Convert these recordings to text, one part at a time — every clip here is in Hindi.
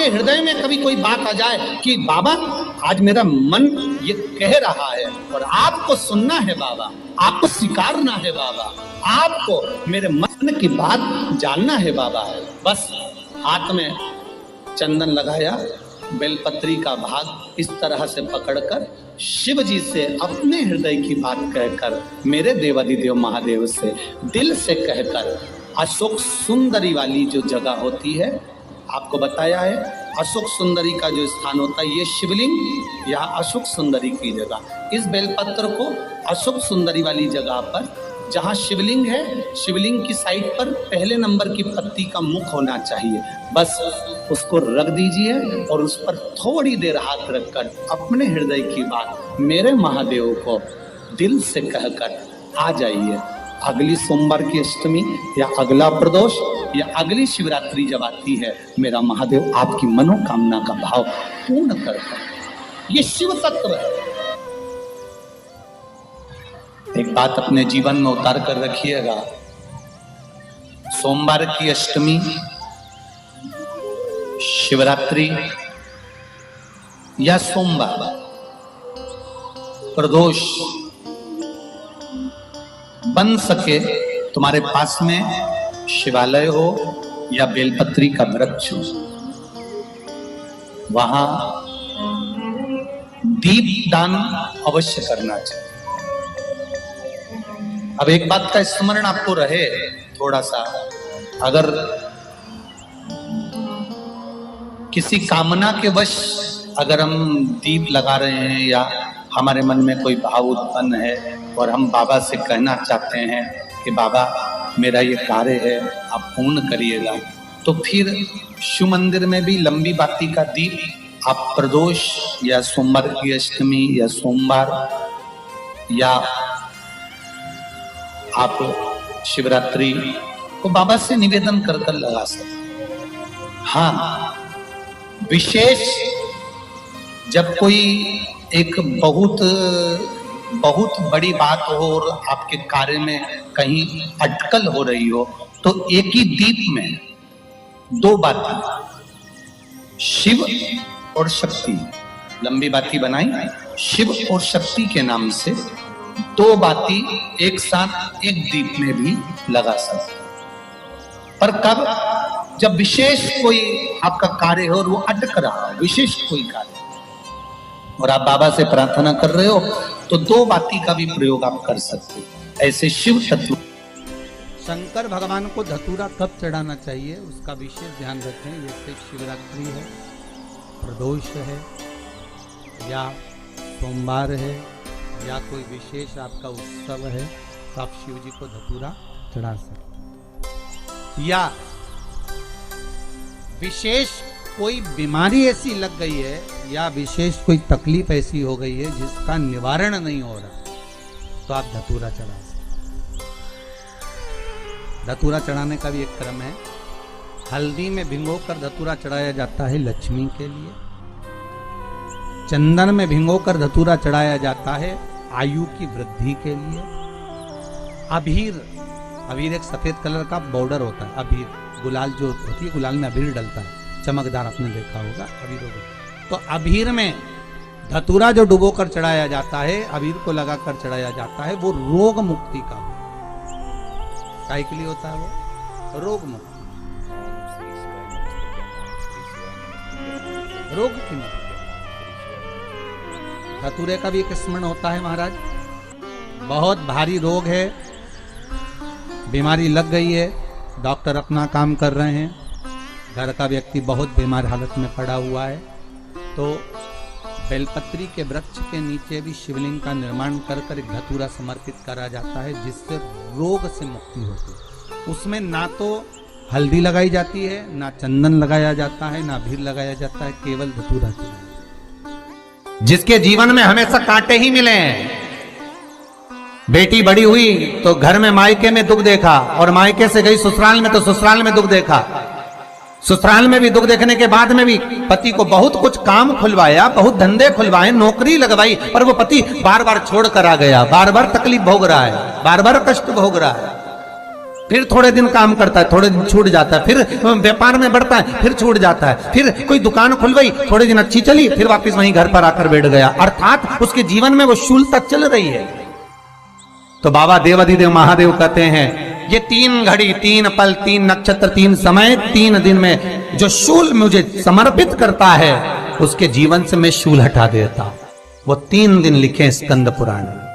हृदय में कभी कोई बात आ जाए कि बाबा आज मेरा मन ये कह रहा है और आपको सुनना है बाबा, आपको स्वीकारना है बाबा, आपको मेरे मन की बात जानना है बाबा, बस हाथ में चंदन लगाया, बेलपत्री का भाग इस तरह से पकड़कर शिव जी से अपने हृदय की बात कहकर, मेरे देवाधिदेव महादेव से दिल से कहकर, अशोक सुंदरी वाली जो जगह होती है, आपको बताया है अशोक सुंदरी का जो स्थान होता है, ये शिवलिंग या अशोक सुंदरी की जगह, इस बेलपत्र को अशोक सुंदरी वाली जगह पर जहाँ शिवलिंग है, शिवलिंग की साइड पर पहले नंबर की पत्ती का मुख होना चाहिए, बस उसको रख दीजिए और उस पर थोड़ी देर हाथ रखकर अपने हृदय की बात मेरे महादेव को दिल से कहकर आ जाइए। अगली सोमवार की अष्टमी या अगला प्रदोष या अगली शिवरात्रि जब आती है, मेरा महादेव आपकी मनोकामना का भाव पूर्ण करता है। ये शिव तत्व है। एक बात अपने जीवन में उतार कर रखिएगा, सोमवार की अष्टमी, शिवरात्रि या सोमवार, प्रदोष, बन सके तुम्हारे पास में शिवालय हो या बेलपत्री का वृक्ष हो, वहां दीप दान अवश्य करना चाहिए। अब एक बात का स्मरण आपको रहे थोड़ा सा, अगर किसी कामना के वश अगर हम दीप लगा रहे हैं या हमारे मन में कोई भाव उत्पन्न है और हम बाबा से कहना चाहते हैं कि बाबा मेरा ये कार्य है आप पूर्ण करिएगा, तो फिर शिव मंदिर में भी लंबी बाती का दीप आप प्रदोष या सोमवार की अष्टमी या सोमवार या आप शिवरात्रि को बाबा से निवेदन कर कर लगा सकते। हाँ, विशेष जब कोई एक बहुत बड़ी बात हो और आपके कार्य में कहीं अटकल हो रही हो, तो एक ही दीप में दो बाती, शिव और शक्ति, लंबी बाती बनाई, शिव और शक्ति के नाम से दो बाती एक साथ एक दीप में भी लगा सकते। पर कब? जब विशेष कोई आपका कार्य हो और वो अटक रहा हो, विशेष कोई कार्य, और आप बाबा से प्रार्थना कर रहे हो, तो दो बाती का भी प्रयोग आप कर सकते हो। ऐसे शिव तत्व। शंकर भगवान को धतूरा कब चढ़ाना चाहिए उसका विशेष ध्यान रखें। जैसे शिवरात्रि है, प्रदोष है, या सोमवार है, या कोई विशेष आपका उत्सव है, तो आप शिव जी को धतूरा चढ़ा सकते। या विशेष कोई बीमारी ऐसी लग गई है या विशेष कोई तकलीफ ऐसी हो गई है जिसका निवारण नहीं हो रहा, तो आप धतूरा चढ़ा सकते। धतूरा चढ़ाने का भी एक क्रम है। हल्दी में भिगोकर धतूरा चढ़ाया जाता है लक्ष्मी के लिए। चंदन में भिगोकर धतूरा चढ़ाया जाता है आयु की वृद्धि के लिए। अबीर एक सफेद कलर का बॉर्डर होता है। अबीर गुलाल जो होती है, गुलाल में अबीर डलता है, चमकदार, आपने देखा होगा अबीर। तो अबीर में धतूरा जो डुबो कर चढ़ाया जाता है, अबीर को लगाकर चढ़ाया जाता है, वो रोग मुक्ति का काय के लिए होता है, वो रोग मुक्ति, रोग की मुक्ति। धतूरे का भी एक स्मरण होता है महाराज। बहुत भारी रोग है, बीमारी लग गई है, डॉक्टर अपना काम कर रहे हैं, घर का व्यक्ति बहुत बीमार हालत में पड़ा हुआ है, तो बेलपत्री के वृक्ष के नीचे भी शिवलिंग का निर्माण कर कर एक धतूरा समर्पित करा जाता है, जिससे रोग से मुक्ति होती है। उसमें ना तो हल्दी लगाई जाती है, ना चंदन लगाया जाता है, ना भीर लगाया जाता है, केवल धतूरा चढ़ाया। जिसके जीवन में हमेशा कांटे ही मिले हैं, बेटी बड़ी हुई तो घर में मायके में दुख देखा, और मायके से गई ससुराल में तो ससुराल में दुख देखा, ससुराल में भी दुख देखने के बाद में भी पति को बहुत कुछ काम खुलवाया, बहुत धंधे खुलवाए, नौकरी लगवाई, पर वो पति बार बार छोड़ कर आ गया, बार बार तकलीफ भोग रहा है, बार बार कष्ट भोग रहा है। फिर थोड़े दिन काम करता है, थोड़े दिन छूट जाता है, फिर व्यापार में बढ़ता है, फिर छूट जाता है, फिर कोई दुकान खुल गई, थोड़े दिन अच्छी चली, फिर वापस वहीं घर पर आकर बैठ गया। अर्थात उसके जीवन में वो शूलता चल रही है। तो बाबा देवाधिदेव महादेव कहते हैं, ये 3 घड़ी 3 पल 3 नक्षत्र 3 समय 3 दिन में जो शूल मुझे समर्पित करता है, उसके जीवन से मैं शूल हटा देता हूं। वो 3 दिन लिखे स्कंद पुराण में।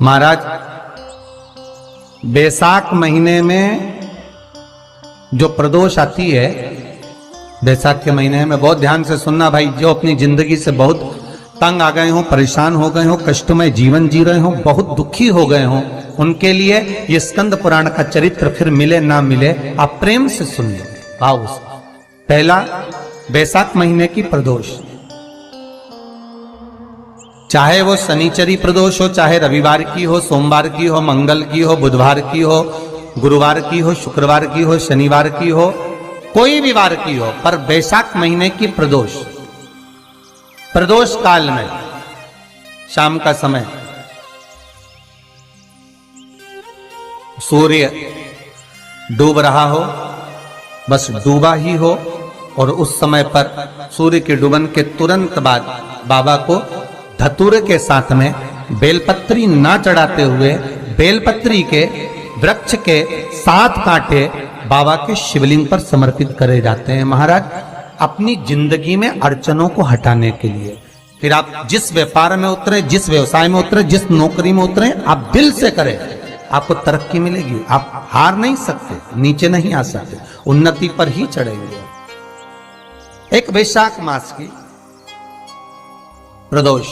महाराज, बैसाख महीने में जो प्रदोष आती है, बैसाख के महीने में बहुत ध्यान से सुनना भाई, जो अपनी जिंदगी से बहुत तंग आ गए हो, परेशान हो गए हो, कष्टमय जीवन जी रहे हो, बहुत दुखी हो गए हो, उनके लिए ये स्कंद पुराण का चरित्र फिर मिले ना मिले, आप प्रेम से सुन लो भाव से। पहला, बैसाख महीने की प्रदोष, चाहे वो शनिचरी प्रदोष हो, चाहे रविवार की हो, सोमवार की हो, मंगल की हो, बुधवार की हो, गुरुवार की हो, शुक्रवार की हो, शनिवार की हो, कोई भी वार की हो, पर बैसाख महीने की प्रदोष, प्रदोष काल में शाम का समय सूर्य डूब रहा हो, बस डूबा ही हो, और उस समय पर सूर्य के डूबन के तुरंत बाद बाबा को धतूरे के साथ में बेलपत्री ना चढ़ाते हुए बेलपत्री के वृक्ष के 7 कांटे बाबा के शिवलिंग पर समर्पित करे जाते हैं महाराज, अपनी जिंदगी में अड़चनों को हटाने के लिए। फिर आप जिस व्यापार में उतरे, जिस व्यवसाय में उतरे, जिस नौकरी में उतरे, आप दिल से करें, आपको तरक्की मिलेगी। आप हार नहीं सकते, नीचे नहीं आ सकते, उन्नति पर ही चढ़ेंगे। एक वैशाख मास की प्रदोष,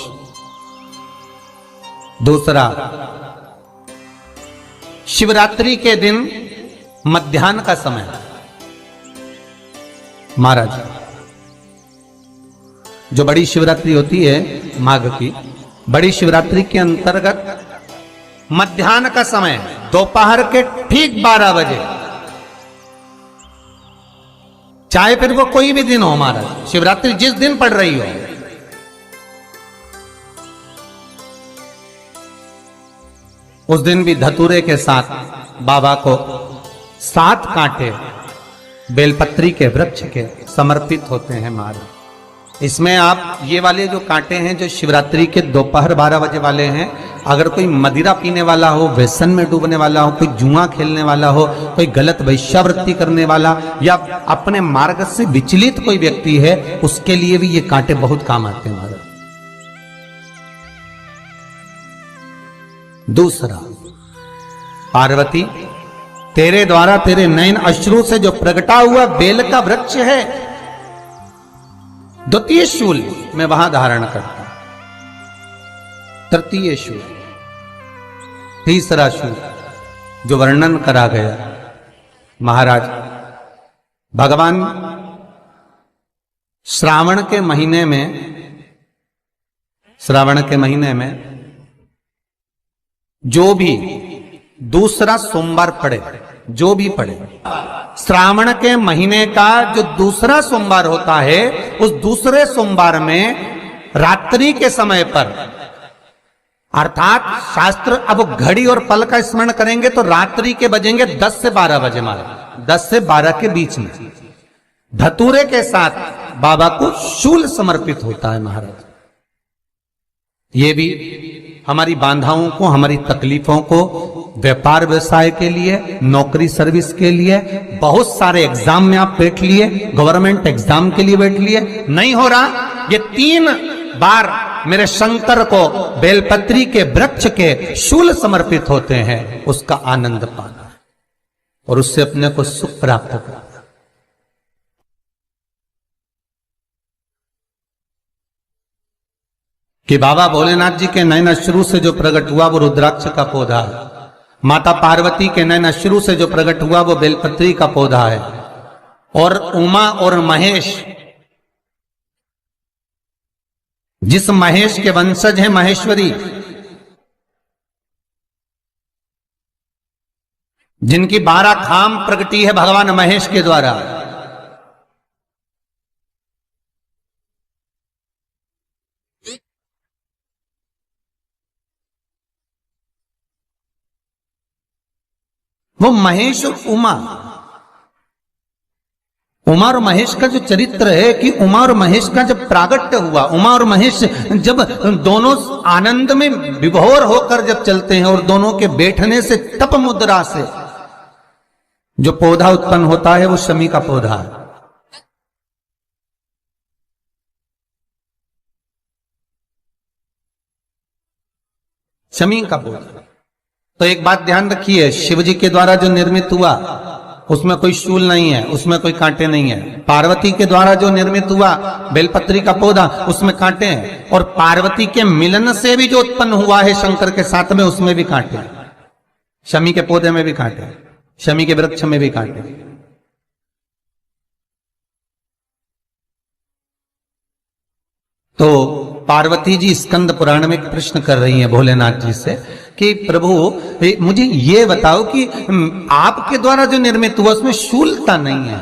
दूसरा शिवरात्रि के दिन मध्याह्न का समय। महाराज, जो बड़ी शिवरात्रि होती है माघ की, बड़ी शिवरात्रि के अंतर्गत मध्याह्न का समय, दोपहर के ठीक 12 बजे, चाहे फिर वो कोई भी दिन हो महाराज, शिवरात्रि जिस दिन पड़ रही हो, उस दिन भी धतूरे के साथ बाबा को 7 कांटे बेलपत्री के वृक्ष के समर्पित होते हैं महाराज। इसमें आप ये वाले जो कांटे हैं, जो शिवरात्रि के दोपहर 12 बजे वाले हैं, अगर कोई मदिरा पीने वाला हो, व्यसन में डूबने वाला हो, कोई जुआ खेलने वाला हो, कोई गलत वैश्यावृत्ति करने वाला, या अपने मार्ग से विचलित कोई व्यक्ति है, उसके लिए भी ये कांटे बहुत काम आते हैं महाराज। दूसरा, पार्वती, तेरे द्वारा तेरे नयन अश्रु से जो प्रगटा हुआ बेल का वृक्ष है, द्वितीय शूल मैं वहां धारण करता, तृतीय शूल, तीसरा शूल जो वर्णन करा गया महाराज, भगवान श्रावण के महीने में जो भी दूसरा सोमवार पड़े, जो भी पड़े, श्रावण के महीने का जो दूसरा सोमवार होता है, उस दूसरे सोमवार में रात्रि के समय पर, अर्थात शास्त्र अब घड़ी और पल का स्मरण करेंगे तो रात्रि के बजेंगे 10 से 12 बजे महाराज, 10 से 12 के बीच में धतूरे के साथ बाबा को शूल समर्पित होता है महाराज। ये भी हमारी बाधाओं को, हमारी तकलीफों को, व्यापार व्यवसाय के लिए, नौकरी सर्विस के लिए, बहुत सारे एग्जाम में आप बैठ लिए, गवर्नमेंट एग्जाम के लिए बैठ लिए, नहीं हो रहा, ये 3 बार मेरे शंकर को बेलपत्री के वृक्ष के शूल समर्पित होते हैं, उसका आनंद पाना और उससे अपने को सुख प्राप्त करना। कि बाबा भोलेनाथ जी के नयन अश्रु से जो प्रकट हुआ वो रुद्राक्ष का पौधा है, माता पार्वती के नयन अश्रु से जो प्रकट हुआ वो बेलपत्री का पौधा है, और उमा और महेश, जिस महेश के वंशज है महेश्वरी, जिनकी 12 खाम प्रगटी है भगवान महेश के द्वारा, वो महेश और उमा, उमा और महेश का जो चरित्र है कि उमा और महेश का जब प्रागट्य हुआ, उमा और महेश जब दोनों आनंद में विभोर होकर जब चलते हैं और दोनों के बैठने से तप मुद्रा से जो पौधा उत्पन्न होता है वो शमी का पौधा है। शमी का पौधा। तो एक बात ध्यान रखिए, शिव जी के द्वारा जो निर्मित हुआ उसमें कोई शूल नहीं है, उसमें कोई कांटे नहीं है। पार्वती के द्वारा जो निर्मित हुआ बेलपत्री का पौधा, उसमें कांटे हैं। और पार्वती के मिलन से भी जो उत्पन्न हुआ है शंकर के साथ में, उसमें भी कांटे हैं। शमी के पौधे में भी कांटे हैं, शमी के वृक्ष में भी कांटे हैं। तो पार्वती जी स्कंद पुराण में प्रश्न कर रही हैं भोलेनाथ जी से कि प्रभु मुझे ये बताओ कि आपके द्वारा जो निर्मित हुआ उसमें शूलता नहीं है,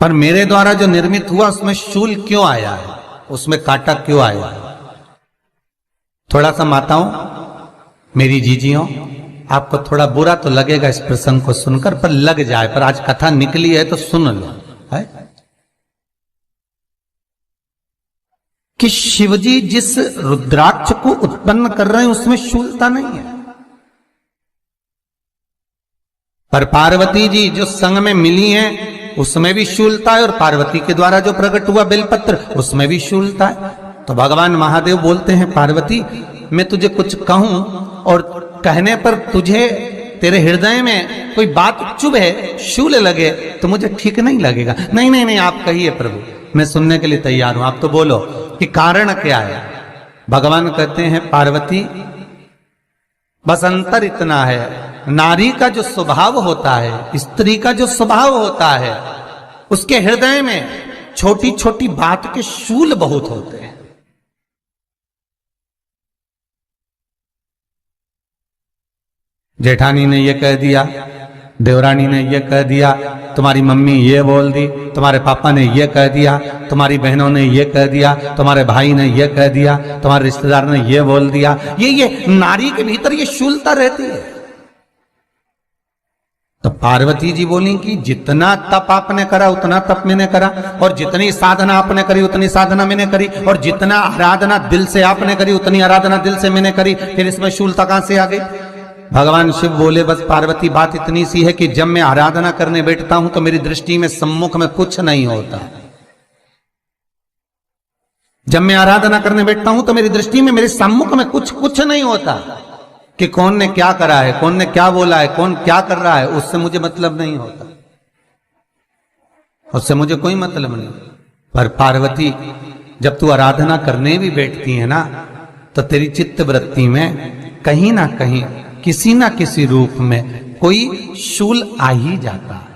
पर मेरे द्वारा जो निर्मित हुआ उसमें शूल क्यों आया है, उसमें कांटा क्यों आया है? थोड़ा सा माताओं, मेरी जीजियों, आपको थोड़ा बुरा तो लगेगा इस प्रसंग को सुनकर, पर लग जाए, पर आज कथा निकली है तो सुन लो है कि शिवजी जिस रुद्राक्ष को उत्पन्न कर रहे हैं उसमें शूलता नहीं है, पर पार्वती जी जो संग में मिली हैं उसमें भी शूलता है, और पार्वती के द्वारा जो प्रकट हुआ बेलपत्र उसमें भी शूलता है। तो भगवान महादेव बोलते हैं पार्वती, मैं तुझे कुछ कहूं और कहने पर तुझे तेरे हृदय में कोई बात चुभे, शूल लगे तो मुझे ठीक नहीं लगेगा। नहीं नहीं नहीं, आप कहिए प्रभु, मैं सुनने के लिए तैयार हूं, आप तो बोलो कि कारण क्या है। भगवान कहते हैं पार्वती, बस अंतर इतना है, नारी का जो स्वभाव होता है, स्त्री का जो स्वभाव होता है, उसके हृदय में छोटी छोटी बात के शूल बहुत होते हैं। जेठानी ने ये कह दिया, देवरानी ने ये कह दिया, तुम्हारी मम्मी ये बोल दी, तुम्हारे पापा ने ये कह दिया, तुम्हारी बहनों ने ये कह दिया, तुम्हारे भाई ने ये कह दिया, तुम्हारे रिश्तेदार ने ये बोल दिया। ये नारी के भीतर ये शूलता रहती है। तो पार्वती जी बोली कि जितना तप आपने करा उतना तप मैंने करा, और जितनी साधना आपने करी उतनी साधना मैंने करी, और जितना आराधना दिल से आपने करी उतनी आराधना दिल से मैंने करी, फिर इसमें शूलता कहां से आ गई? भगवान शिव बोले, बस पार्वती बात इतनी सी है कि जब मैं आराधना करने बैठता हूं तो मेरी दृष्टि में सम्मुख में कुछ नहीं होता। जब मैं आराधना करने बैठता हूं तो मेरी दृष्टि में, मेरे सम्मुख में कुछ नहीं होता कि कौन ने क्या करा है, कौन ने क्या बोला है, कौन क्या कर रहा है, उससे मुझे मतलब नहीं होता, उससे मुझे कोई मतलब नहीं। पर पार्वती, जब तू आराधना करने भी बैठती है ना, तो तेरी चित्त वृत्ति में कहीं ना कहीं किसी ना किसी रूप में कोई शूल आ ही जाता है।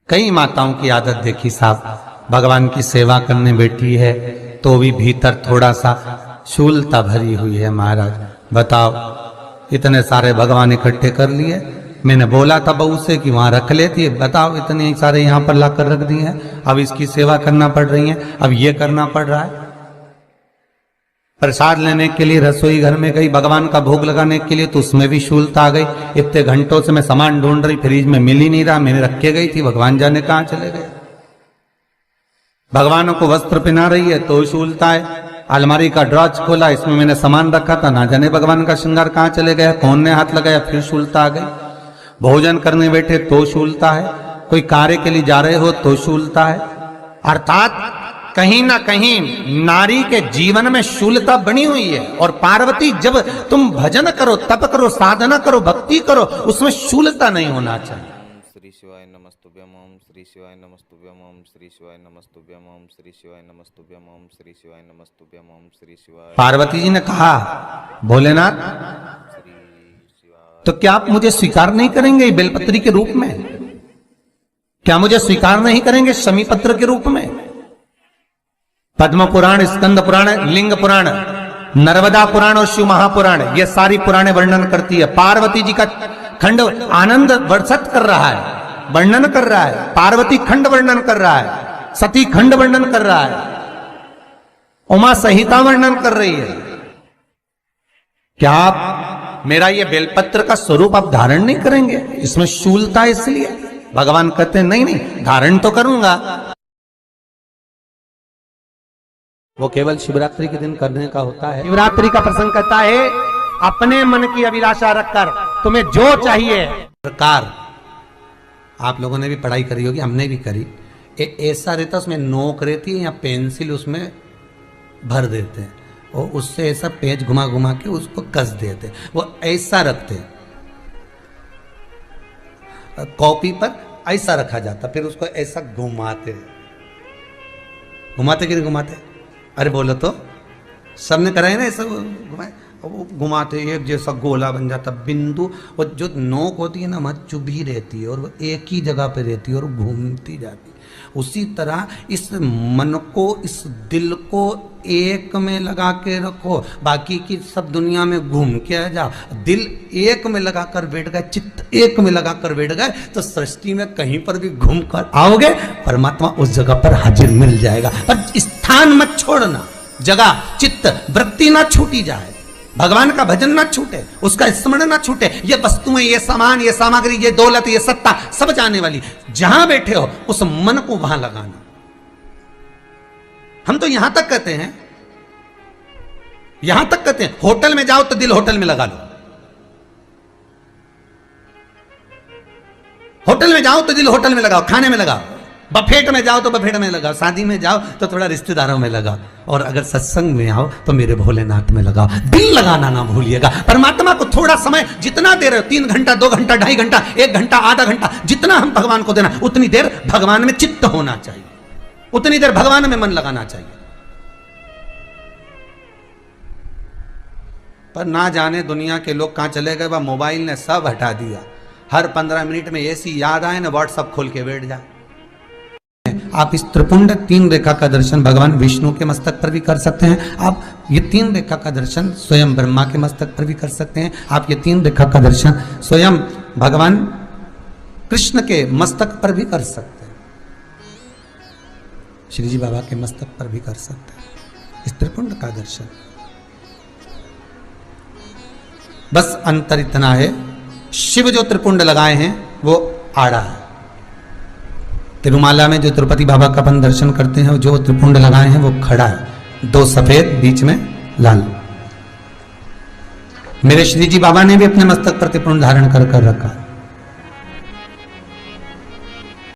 कई माताओं की आदत देखी साहब, भगवान की सेवा करने बैठी है तो भी भीतर थोड़ा सा शूलता भरी हुई है। महाराज बताओ, इतने सारे भगवान इकट्ठे कर लिए, मैंने बोला था बहू से कि वहां रख लेती है, बताओ इतने सारे यहां पर लाकर रख दिए हैं, अब इसकी सेवा करना पड़ रही है, अब ये करना पड़ रहा है। प्रसाद लेने के लिए रसोई घर में गई, भगवान का भोग लगाने के लिए, तो उसमें भी शूलता आ गई। इतने घंटों से मैं सामान ढूंढ रही, फ्रिज में मिल ही नहीं रहा, मैंने रख के गई थी, भगवान जाने कहां चले गए। भगवानों को वस्त्र पहना रही है तो शूलता है। अलमारी का ड्रॉज खोला, इसमें मैंने सामान रखा था, ना जाने भगवान का श्रृंगार कहां चले गया, कौन ने हाथ लगाया, फिर शूलता आ गई। भोजन करने बैठे तो शूलता है, कोई कार्य के लिए जा रहे हो तो शूलता है। अर्थात कहीं ना कहीं नारी के जीवन में शूलता बनी हुई है। और पार्वती, जब तुम भजन करो, तप करो, साधना करो, भक्ति करो, उसमें शूलता नहीं होना चाहिए। श्री शिवाय नमस्तुभ्यम ओम श्री शिवाय नमस्तुभ्यम ओम श्री शिवाय नमस्तुभ्यम ओम श्री शिवाय नमस्तुभ्यम ओम श्री शिवाय नमस्तुभ्यम ओम श्री शिवाय। पार्वती जी ने कहा, भोलेनाथ तो क्या आप मुझे स्वीकार नहीं करेंगे बेलपत्री के रूप में? क्या मुझे स्वीकार नहीं करेंगे शमी पत्र के रूप में? पद्म पुराण, स्कंद पुराण, लिंग पुराण, नर्मदा पुराण और शिव महापुराण, ये सारी पुराणे वर्णन करती है। पार्वती जी का खंड आनंद वर्षित कर रहा है, वर्णन कर रहा है। पार्वती खंड वर्णन कर रहा है, सती खंड वर्णन कर रहा है। उमा संहिता वर्णन कर रही है। क्या आप मेरा ये बेलपत्र का स्वरूप आप धारण नहीं करेंगे? इसमें शूलता है, इसलिए भगवान कहते हैं नहीं नहीं, धारण तो करूंगा। वो केवल शिवरात्रि के दिन करने का होता है। शिवरात्रि का प्रसंग कहता है अपने मन की अभिलाषा रखकर तुम्हें जो चाहिए। प्रकार आप लोगों ने भी पढ़ाई करी होगी, हमने भी करी। ऐसा रहता उसमें नोक रहती है या पेंसिल उसमें भर देते हैं और उससे ऐसा पेज घुमा घुमा के उसको कस देते हैं। वो ऐसा रखते हैं, कॉपी पर ऐसा रखा जाता, फिर उसको ऐसा घुमाते घुमाते कि नहीं घुमाते? अरे बोलो तो, सबने कराए ना ऐसा घुमाए, वो घुमाते एक जैसा गोला बन जाता बिंदु। और जो नोक होती है ना वहाँ चुभी रहती है और वो एक ही जगह पे रहती है और घूमती जाती है। उसी तरह इस मन को, इस दिल को एक में लगा के रखो, बाकी की सब दुनिया में घूम के आ जाओ। दिल एक में लगा कर बैठ गए, चित्त एक में लगा कर बैठ गए तो सृष्टि में कहीं पर भी घूम कर आओगे, परमात्मा उस जगह पर हाजिर मिल जाएगा। पर स्थान मत छोड़ना, जगह चित्त वृत्ति ना छूटी जाए, भगवान का भजन ना छूटे, उसका स्मरण ना छूटे। ये वस्तुएं, ये सामान, ये सामग्री, ये दौलत, ये सत्ता सब जाने वाली। जहां बैठे हो उस मन को वहां लगाना। हम तो यहां तक कहते हैं, यहां तक कहते हैं होटल में जाओ तो दिल होटल में लगा लो, होटल में जाओ तो दिल होटल में लगाओ, खाने में लगाओ, बफेट में जाओ तो बफेट में लगाओ, शादी में जाओ तो थोड़ा रिश्तेदारों में लगाओ, और अगर सत्संग में आओ तो मेरे भोलेनाथ में लगाओ। दिल लगाना ना भूलिएगा। परमात्मा को थोड़ा समय जितना दे रहे हो, 3 घंटा, 2 घंटा, 2.5 घंटा, 1 घंटा, आधा घंटा, जितना हम भगवान को देना उतनी देर भगवान में चित्त होना चाहिए, उतनी देर भगवान में मन लगाना चाहिए। पर ना जाने दुनिया के लोग कहां चले गए, वह मोबाइल ने सब हटा दिया। हर 15 मिनट में ऐसी याद आए ना व्हाट्सअप खोल के बैठ जाए। आप इस त्रिपुंड 3 रेखा का दर्शन भगवान विष्णु के मस्तक पर भी कर सकते हैं। आप ये 3 रेखा का दर्शन स्वयं ब्रह्मा के मस्तक पर भी कर सकते हैं। आप ये 3 रेखा का दर्शन स्वयं भगवान कृष्ण के मस्तक पर भी कर सकते हैं, श्री जी बाबा के मस्तक पर भी कर सकते हैं इस त्रिपुंड का दर्शन। बस अंतर इतना है, शिव जो त्रिपुंड लगाए हैं वो आड़ा है। तिरुमाला में जो तिरुपति बाबा का अपन दर्शन करते हैं, जो त्रिपुंड लगाए हैं वो खड़ा है, 2 सफेद बीच में लाल। मेरे श्री जी बाबा ने भी अपने मस्तक पर त्रिपुंड धारण कर रखा है।